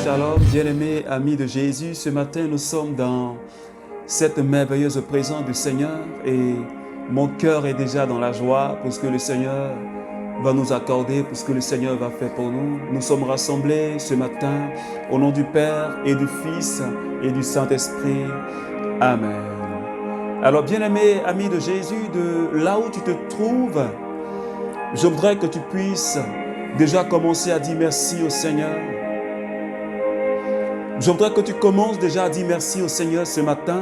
Shalom, bien-aimés amis de Jésus, ce matin nous sommes dans cette merveilleuse présence du Seigneur et mon cœur est déjà dans la joie pour ce que le Seigneur va nous accorder, pour ce que le Seigneur va faire pour nous. Nous sommes rassemblés ce matin au nom du Père et du Fils et du Saint-Esprit. Amen. Alors bien-aimés amis de Jésus, de là où tu te trouves, je voudrais que tu puisses déjà commencer à dire merci au Seigneur. Je voudrais que tu commences déjà à dire merci au Seigneur ce matin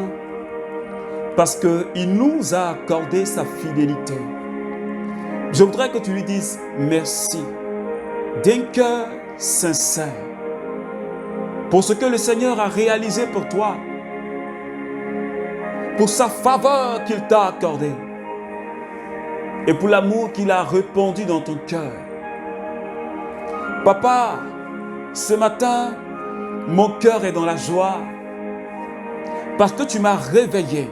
parce qu'il nous a accordé sa fidélité. Je voudrais que tu lui dises merci d'un cœur sincère pour ce que le Seigneur a réalisé pour toi, pour sa faveur qu'il t'a accordée et pour l'amour qu'il a répandu dans ton cœur. Papa, ce matin, mon cœur est dans la joie parce que tu m'as réveillé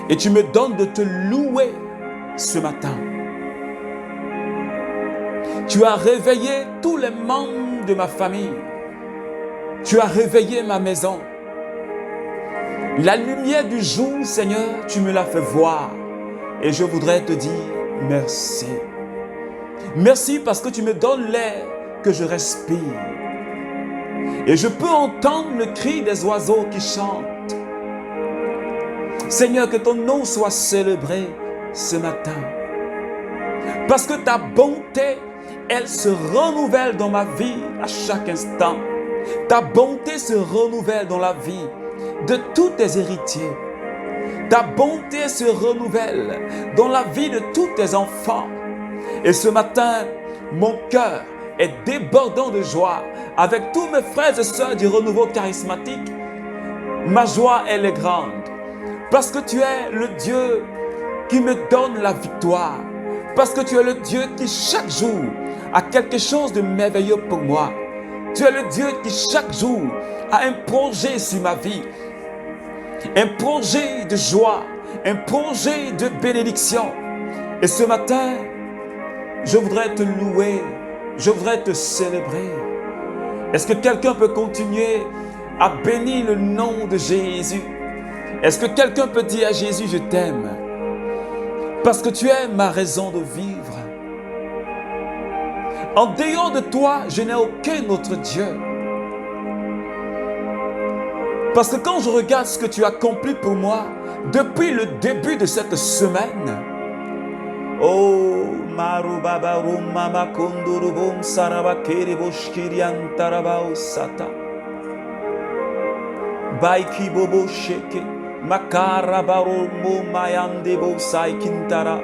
et tu me donnes de te louer ce matin. Tu as réveillé tous les membres de ma famille. Tu as réveillé ma maison. La lumière du jour, Seigneur, tu me l'as fait voir et je voudrais te dire merci. Merci parce que tu me donnes l'air que je respire. Et je peux entendre le cri des oiseaux qui chantent. Seigneur, que ton nom soit célébré ce matin. Parce que ta bonté, elle se renouvelle dans ma vie à chaque instant. Ta bonté se renouvelle dans la vie de tous tes héritiers. Ta bonté se renouvelle dans la vie de tous tes enfants. Et ce matin, mon cœur est débordant de joie avec tous mes frères et sœurs du renouveau charismatique. Ma joie, elle est grande parce que tu es le Dieu qui me donne la victoire, parce que tu es le Dieu qui chaque jour a quelque chose de merveilleux pour moi. Tu es le Dieu qui chaque jour a un projet sur ma vie, un projet de joie, un projet de bénédiction. Et ce matin, je voudrais te louer, je voudrais te célébrer. Est-ce que quelqu'un peut continuer à bénir le nom de Jésus? Est-ce que quelqu'un peut dire à Jésus, je t'aime? Parce que tu es ma raison de vivre. En dehors de toi, je n'ai aucun autre Dieu. Parce que quand je regarde ce que tu as accompli pour moi, depuis le début de cette semaine, oh, Marubabarum Mama Kondurubum Sarabakeri Boshkirian Tarabao Sata Baiki Bobo Sheke Makara Baromo Mayandebo Sai Kintara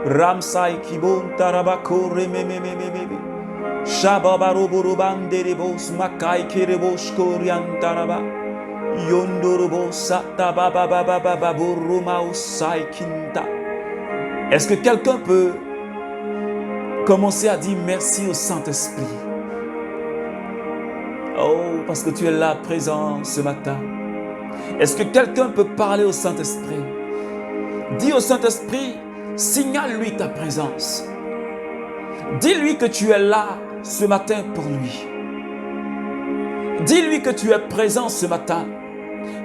Ramsai Kibon Tarabako Remememememe Shababaruburubandebos Makai Kereboshkorian Taraba Yondurubo Sata Baba Baba Baba Buruma Usai Kinta. Est-ce que quelqu'un peut commencer à dire merci au Saint-Esprit? Oh, parce que tu es là présent ce matin. Est-ce que quelqu'un peut parler au Saint-Esprit? Dis au Saint-Esprit, signale-lui ta présence. Dis-lui que tu es là ce matin pour lui. Dis-lui que tu es présent ce matin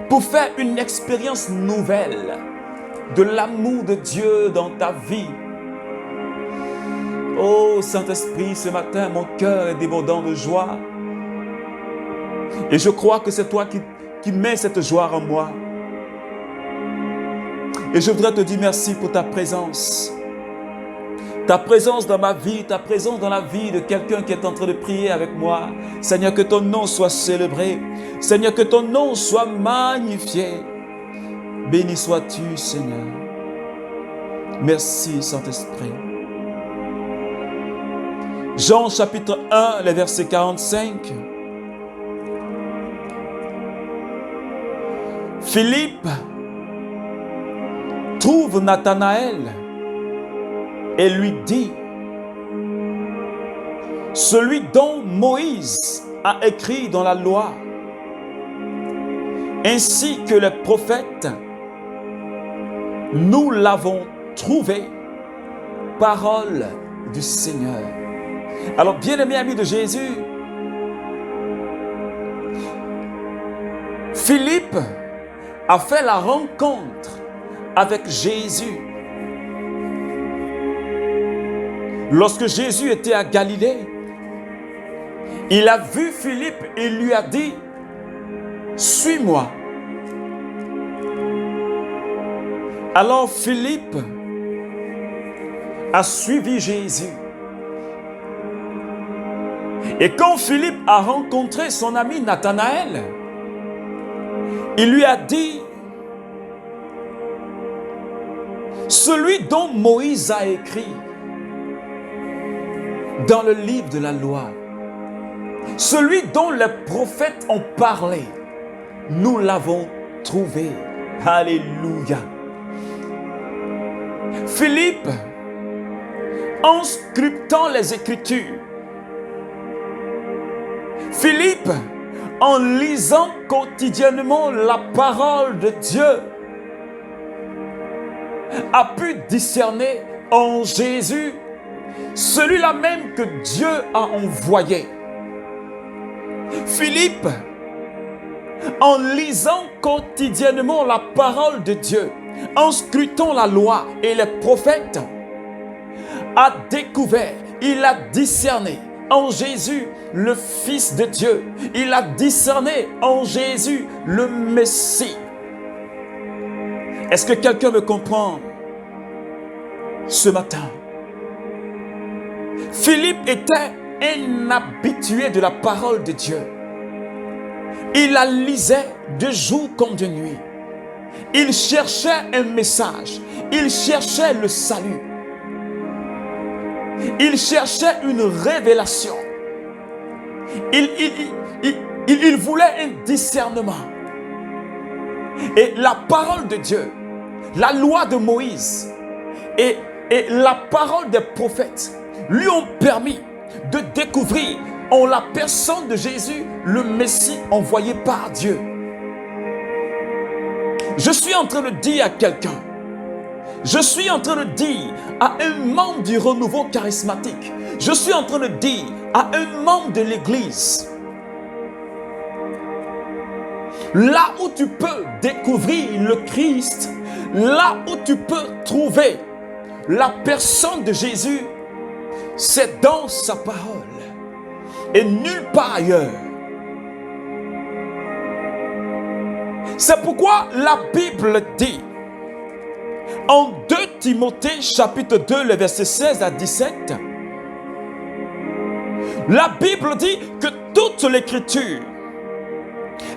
pour faire une expérience nouvelle de l'amour de Dieu dans ta vie. Oh Saint-Esprit, ce matin, mon cœur est débordant de joie. Et je crois que c'est toi qui mets cette joie en moi. Et je voudrais te dire merci pour ta présence. Ta présence dans ma vie, ta présence dans la vie de quelqu'un qui est en train de prier avec moi. Seigneur, que ton nom soit célébré. Seigneur, que ton nom soit magnifié. Béni sois-tu, Seigneur. Merci, Saint-Esprit. Jean chapitre 1, les versets 45. Philippe trouve Nathanaël et lui dit, celui dont Moïse a écrit dans la loi, ainsi que les prophètes, nous l'avons trouvé, parole du Seigneur. Alors, bien-aimés amis de Jésus, Philippe a fait la rencontre avec Jésus. Lorsque Jésus était à Galilée, il a vu Philippe et lui a dit, « Suis-moi ». Alors Philippe a suivi Jésus. Et quand Philippe a rencontré son ami Nathanaël, il lui a dit, « Celui dont Moïse a écrit dans le livre de la loi, celui dont les prophètes ont parlé, nous l'avons trouvé. » Alléluia. Philippe, en scrutant les Écritures, Philippe, en lisant quotidiennement la parole de Dieu, a pu discerner en Jésus celui-là même que Dieu a envoyé. Philippe, en lisant quotidiennement la parole de Dieu, en scrutant la loi et les prophètes, a découvert, il a discerné en Jésus le Fils de Dieu. Il a discerné en Jésus le Messie. Est-ce que quelqu'un me comprend ce matin? Philippe était un habitué de la parole de Dieu. Il la lisait de jour comme de nuit. Il cherchait un message. Il cherchait le salut. Il cherchait une révélation. Il voulait un discernement. Et la parole de Dieu, la loi de Moïse et la parole des prophètes lui ont permis de découvrir en la personne de Jésus le Messie envoyé par Dieu. Je suis en train de dire à quelqu'un, je suis en train de dire à un membre du renouveau charismatique, je suis en train de dire à un membre de l'Église, là où tu peux découvrir le Christ, là où tu peux trouver la personne de Jésus, c'est dans sa parole et nulle part ailleurs. C'est pourquoi la Bible dit en 2 Timothée chapitre 2, le verset 16 à 17, la Bible dit que toute l'écriture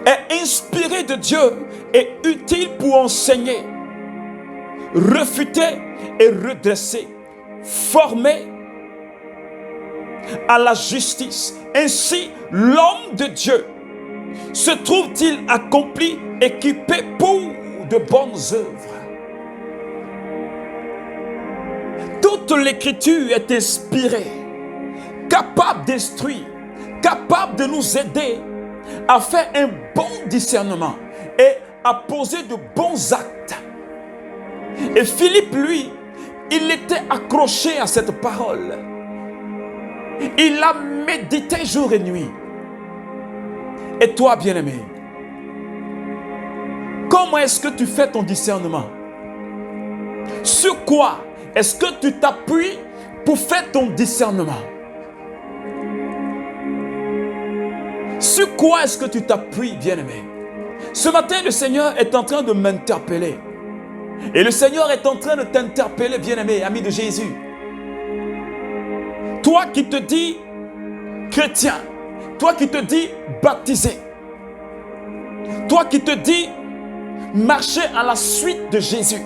est inspirée de Dieu et utile pour enseigner, refuter et redresser, former à la justice. Ainsi, l'homme de Dieu se trouve-t-il accompli, équipé pour de bonnes œuvres. Toute l'écriture est inspirée, capable d'instruire, capable de nous aider à faire un bon discernement et à poser de bons actes. Et Philippe, lui, il était accroché à cette parole. Il l'a médité jour et nuit. Et toi, bien-aimé, comment est-ce que tu fais ton discernement? Sur quoi est-ce que tu t'appuies pour faire ton discernement? Sur quoi est-ce que tu t'appuies, bien-aimé? Ce matin, le Seigneur est en train de m'interpeller. Et le Seigneur est en train de t'interpeller, bien-aimé, ami de Jésus. Toi qui te dis chrétien, toi qui te dis baptisé, toi qui te dis marcher à la suite de Jésus,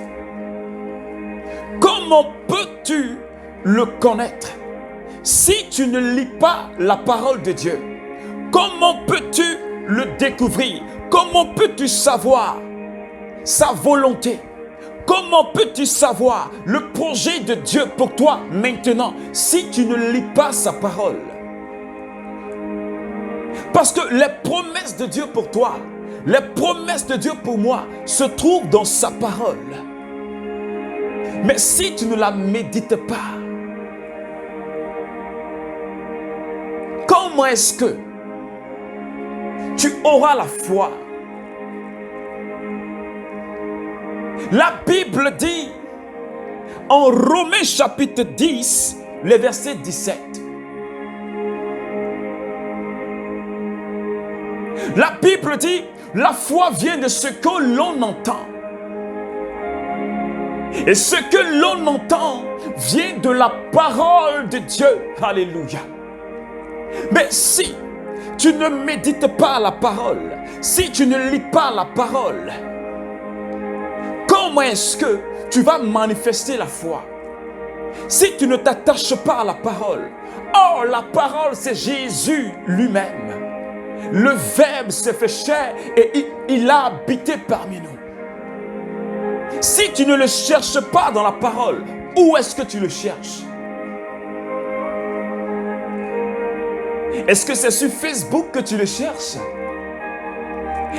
comment peux-tu le connaître si tu ne lis pas la parole de Dieu? Comment peux-tu le découvrir? Comment peux-tu savoir sa volonté? Comment peux-tu savoir le projet de Dieu pour toi maintenant si tu ne lis pas sa parole? Parce que les promesses de Dieu pour toi, les promesses de Dieu pour moi se trouvent dans sa parole. Mais si tu ne la médites pas, comment est-ce que tu auras la foi? La Bible dit en Romains chapitre 10, le verset 17. La Bible dit, la foi vient de ce que l'on entend. Et ce que l'on entend vient de la parole de Dieu. Alléluia. Mais si tu ne médites pas la parole, si tu ne lis pas la parole, comment est-ce que tu vas manifester la foi? Si tu ne t'attaches pas à la parole, oh, la parole c'est Jésus lui-même. Le Verbe s'est fait chair et il a habité parmi nous. Si tu ne le cherches pas dans la parole, où est-ce que tu le cherches? Est-ce que c'est sur Facebook que tu le cherches?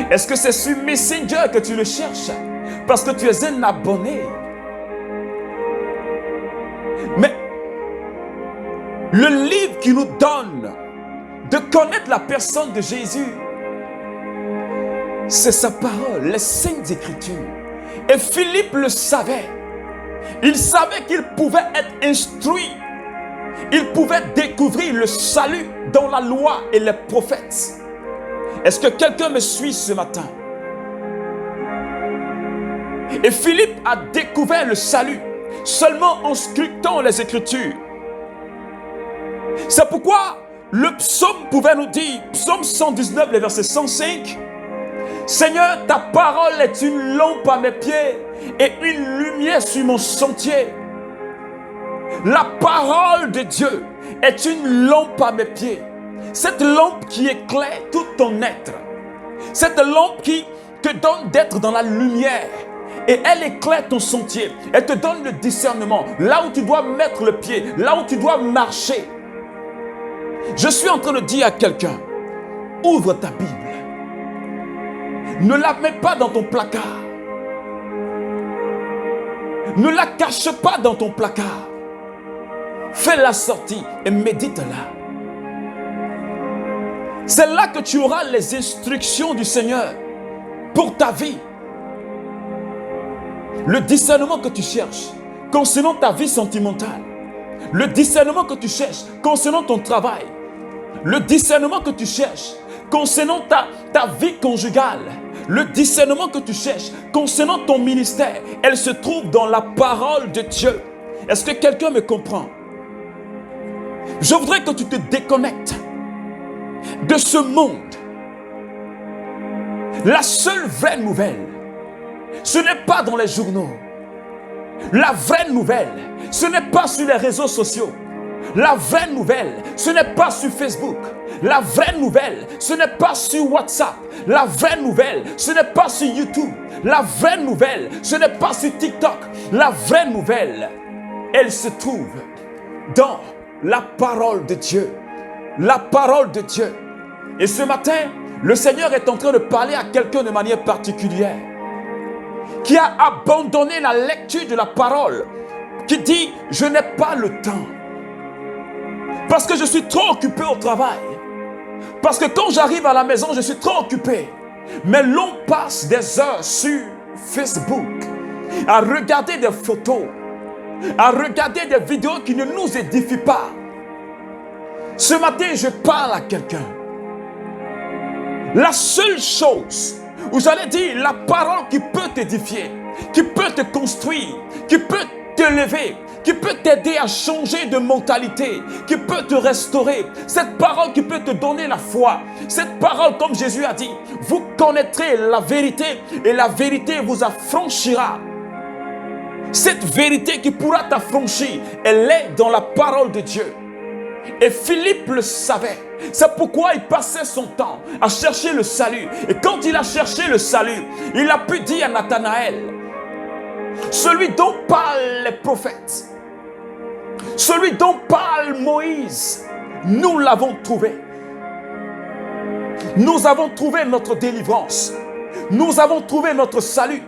Est-ce que c'est sur Messenger que tu le cherches? Parce que tu es un abonné. Mais le livre qui nous donne de connaître la personne de Jésus, c'est sa parole, les Saintes Écritures. Et Philippe le savait. Il savait qu'il pouvait être instruit. Il pouvait découvrir le salut dans la loi et les prophètes. Est-ce que quelqu'un me suit ce matin? Et Philippe a découvert le salut seulement en scrutant les Écritures. C'est pourquoi le psaume pouvait nous dire, psaume 119, le verset 105, Seigneur, ta parole est une lampe à mes pieds et une lumière sur mon sentier. La parole de Dieu est une lampe à mes pieds. Cette lampe qui éclaire tout ton être. Cette lampe qui te donne d'être dans la lumière. Et elle éclaire ton sentier. Elle te donne le discernement. Là où tu dois mettre le pied. Là où tu dois marcher. Je suis en train de dire à quelqu'un, ouvre ta Bible. Ne la mets pas dans ton placard. Ne la cache pas dans ton placard. Fais-la sortir et médite-la. C'est là que tu auras les instructions du Seigneur pour ta vie. Le discernement que tu cherches concernant ta vie sentimentale. Le discernement que tu cherches concernant ton travail. Le discernement que tu cherches concernant ta vie conjugale. Le discernement que tu cherches concernant ton ministère. Elle se trouve dans la parole de Dieu. Est-ce que quelqu'un me comprend? Je voudrais que tu te déconnectes de ce monde. La seule vraie nouvelle, ce n'est pas dans les journaux. La vraie nouvelle, ce n'est pas sur les réseaux sociaux. La vraie nouvelle, ce n'est pas sur Facebook. La vraie nouvelle, ce n'est pas sur WhatsApp. La vraie nouvelle, ce n'est pas sur YouTube. La vraie nouvelle, ce n'est pas sur TikTok. La vraie nouvelle, elle se trouve dans la parole de Dieu. La parole de Dieu. Et ce matin, le Seigneur est en train de parler à quelqu'un de manière particulière, qui a abandonné la lecture de la parole, qui dit, je n'ai pas le temps. Parce que je suis trop occupé au travail. Parce que quand j'arrive à la maison, je suis trop occupé. Mais l'on passe des heures sur Facebook à regarder des photos, à regarder des vidéos qui ne nous édifient pas. Ce matin, je parle à quelqu'un. La seule chose où j'allais dire la parole qui peut t'édifier, qui peut te construire, qui peut t'élever, qui peut t'aider à changer de mentalité, qui peut te restaurer, cette parole qui peut te donner la foi, cette parole comme Jésus a dit, vous connaîtrez la vérité et la vérité vous affranchira. Cette vérité qui pourra t'affranchir, elle est dans la parole de Dieu. Et Philippe le savait. C'est pourquoi il passait son temps à chercher le salut. Et quand il a cherché le salut, il a pu dire à Nathanaël, celui dont parlent les prophètes, celui dont parle Moïse, nous l'avons trouvé. Nous avons trouvé notre délivrance. Nous avons trouvé notre salut.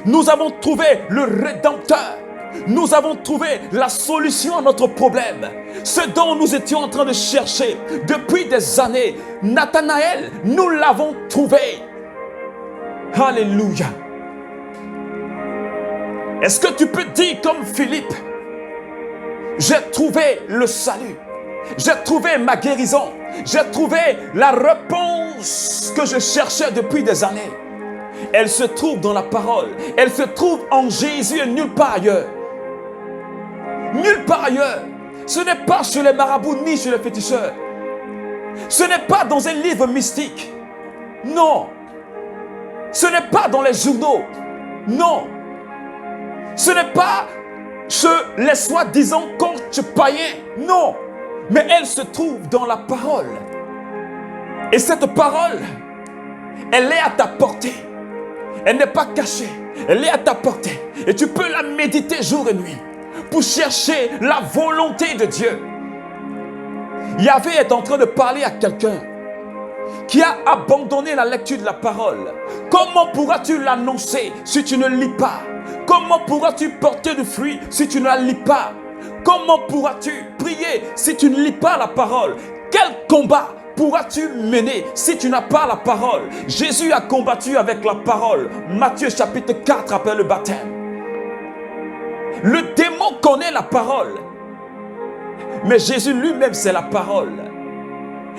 Nous avons trouvé le Rédempteur. Nous avons trouvé la solution à notre problème. Ce dont nous étions en train de chercher depuis des années, Nathanaël, nous l'avons trouvé. Alléluia. Est-ce que tu peux dire comme Philippe, j'ai trouvé le salut, j'ai trouvé ma guérison, j'ai trouvé la réponse que je cherchais depuis des années. Elle se trouve dans la parole, elle se trouve en Jésus et nulle part ailleurs. Nulle part ailleurs. Ce n'est pas chez les marabouts ni chez les féticheurs. Ce n'est pas dans un livre mystique. Non. Ce n'est pas dans les journaux. Non. Ce n'est pas chez les soi-disant coachs païens. Non. Mais elle se trouve dans la parole. Et cette parole, elle est à ta portée. Elle n'est pas cachée. Elle est à ta portée. Et tu peux la méditer jour et nuit pour chercher la volonté de Dieu. Yahvé est en train de parler à quelqu'un qui a abandonné la lecture de la parole. Comment pourras-tu l'annoncer si tu ne lis pas? Comment pourras-tu porter du fruit si tu ne la lis pas? Comment pourras-tu prier si tu ne lis pas la parole? Quel combat pourras-tu mener si tu n'as pas la parole? Jésus a combattu avec la parole. Matthieu chapitre 4 après le baptême. Le démon connaît la parole. Mais Jésus lui-même c'est la parole.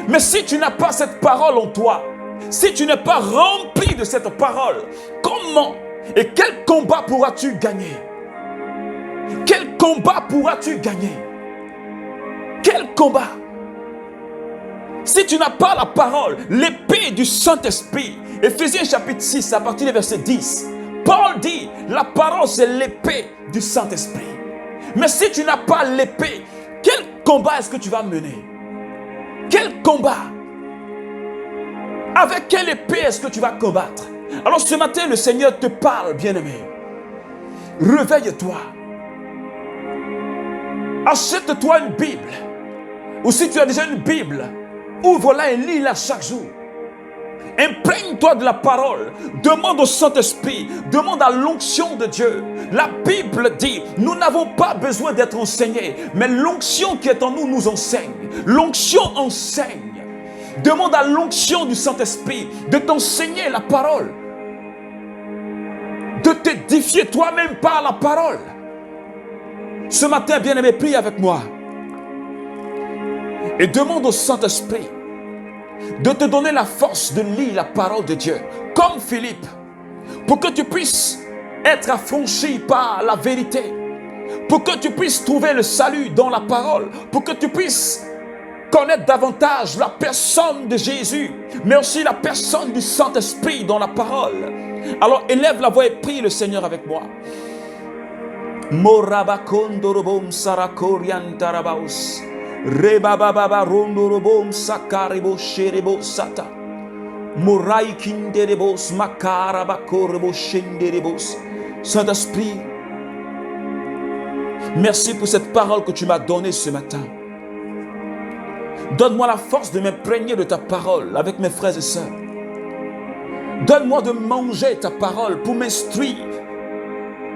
Mais si tu n'as pas cette parole en toi, si tu n'es pas rempli de cette parole, comment et quel combat pourras-tu gagner? Quel combat pourras-tu gagner? Quel combat? Si tu n'as pas la parole, l'épée du Saint-Esprit, Éphésiens chapitre 6 à partir du verset 10, Paul dit, la parole c'est l'épée du Saint-Esprit. Mais si tu n'as pas l'épée, quel combat est-ce que tu vas mener? Quel combat? Avec quelle épée est-ce que tu vas combattre? Alors ce matin, le Seigneur te parle, bien-aimé. Réveille-toi. Achète-toi une Bible. Ou si tu as déjà une Bible, ouvre-la et lis-la chaque jour. Imprègne-toi de la parole. Demande au Saint-Esprit. Demande à l'onction de Dieu. La Bible dit, nous n'avons pas besoin d'être enseignés, mais l'onction qui est en nous nous enseigne. L'onction enseigne. Demande à l'onction du Saint-Esprit de t'enseigner la parole. De t'édifier toi-même par la parole. Ce matin, bien-aimé, prie avec moi. Et demande au Saint-Esprit de te donner la force de lire la parole de Dieu, comme Philippe, pour que tu puisses être affranchi par la vérité, pour que tu puisses trouver le salut dans la parole, pour que tu puisses connaître davantage la personne de Jésus, mais aussi la personne du Saint-Esprit dans la parole. Alors élève la voix et prie le Seigneur avec moi. Morabakondorobom sarakoriantarabaus. Rebababa rondorobom sakarebo sherebo sata. Morai kinderebos makarabakorebo shenderebos. Saint-Esprit, merci pour cette parole que tu m'as donnée ce matin. Donne-moi la force de m'imprégner de ta parole avec mes frères et sœurs. Donne-moi de manger ta parole pour m'instruire,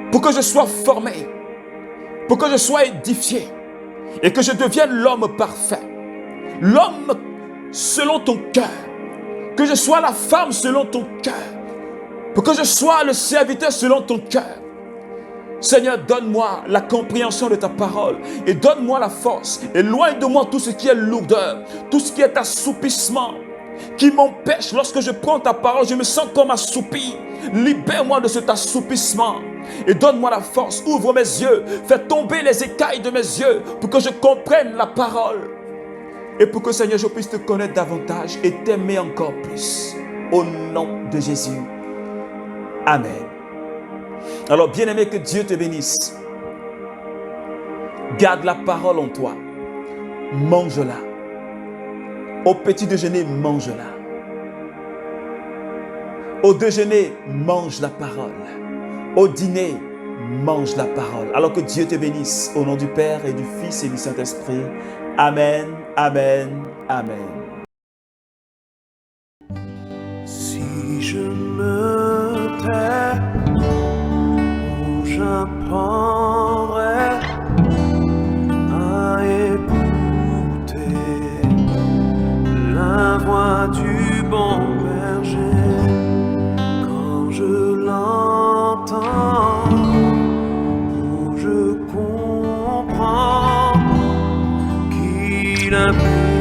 pour que je sois formé, pour que je sois édifié et que je devienne l'homme parfait, l'homme selon ton cœur, que je sois la femme selon ton cœur, pour que je sois le serviteur selon ton cœur. Seigneur, donne-moi la compréhension de ta parole et donne-moi la force. Éloigne de moi tout ce qui est lourdeur, tout ce qui est assoupissement, qui m'empêche. Lorsque je prends ta parole, je me sens comme assoupi. Libère-moi de cet assoupissement et donne-moi la force. Ouvre mes yeux, fais tomber les écailles de mes yeux pour que je comprenne la parole et pour que, Seigneur, je puisse te connaître davantage et t'aimer encore plus. Au nom de Jésus. Amen. Alors, bien-aimé, que Dieu te bénisse. Garde la parole en toi. Mange-la. Au petit déjeuner, mange-la. Au déjeuner, mange la parole. Au dîner, mange la parole. Alors que Dieu te bénisse. Au nom du Père et du Fils et du Saint-Esprit. Amen, amen, amen. je me tais, où j'apprendrai à écouter la voix du bon berger. Quand je l'entends, où je comprends qu'il a pu